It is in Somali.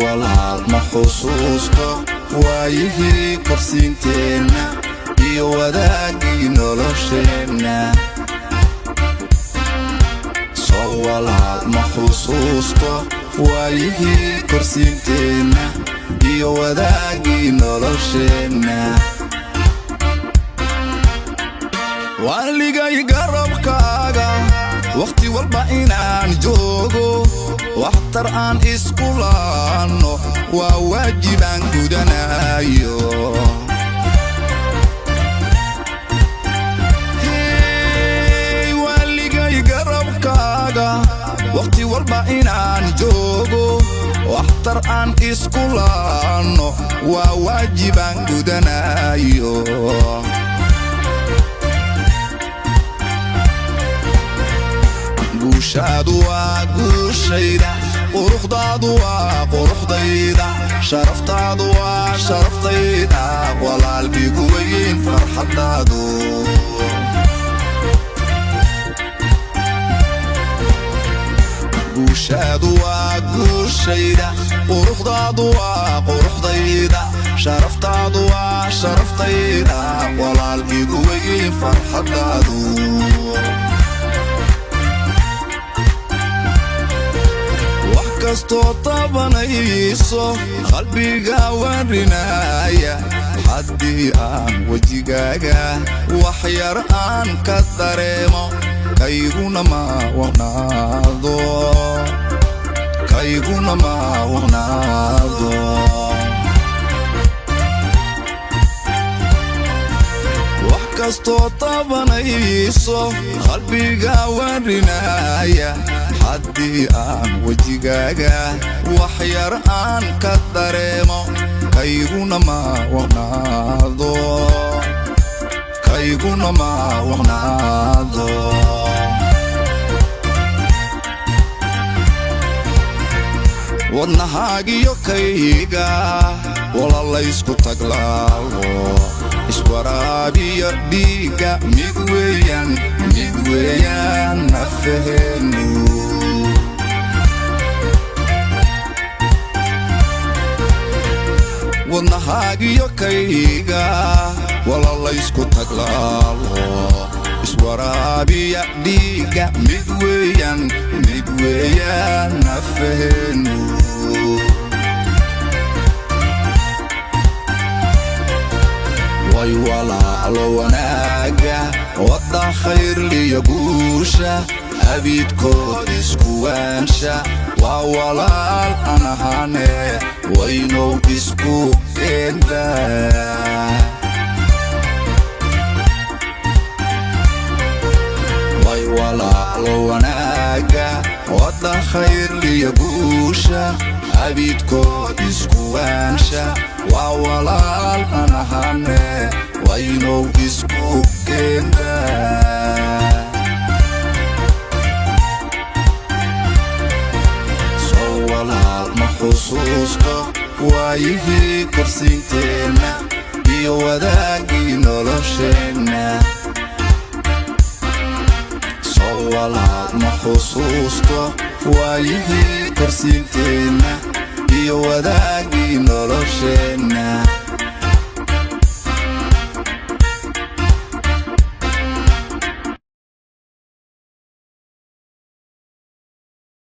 walaal ma xusuusto waayihii korsiinteena iyo wadaagii nolosheena soo walaal ma xusuusto waayihii korsiinteena iyo wadaagii nolosheena waligay garabkaaga waqti walba inaan joogo waxtar aan isku laano waa waajib aan gudanayo waligay garabkaaga waqti walba inaan joogo waxtar aan isku laano waa waajib aan gudanayo guushaadu waa guushayda quruxdaadu waa quruxdayda sharaftaadu waa sharaftayda walaalbigu weyn farxadaadu guushaadu waa guushayda quruxdaadu waa quruxdayda sharaftaadu waa sharaftayda walaalbigu weyn farxadaadu kastoo tabanayso qalbiga warinaya haddii aan wajigaaga wax yar aan ka dareemo kayguna ma waqnaado wax kastoo tabanayso qalbiga warinaya haddii aan wajigaaga wax yar aan ka dareemo kayguna ma waqnaado wadnahaagiyo kayga walalaysku taglaalo iswaraabiyo dhiiga mid weeyaan nafaheennu wadnahaagiyo kayga walalaysku taglaalo iswaraabiya dhiiga mid weeyaan nafaheennu way walaalo wanaaga wadda khayr liyo guusha abidkood isku waansha waa walaal aan ahane waynow isku keendaa way walaalo wanaaga wadda khayr liyo guusha abidkood isku waansha waa walaal aan ahane waynow isku keendaa xusuusto waayihii korsiinteena iyo wadaagii nolosheena soo walaal ma xusuusto waayihii korsiinteena iyo wadaagii nolosheena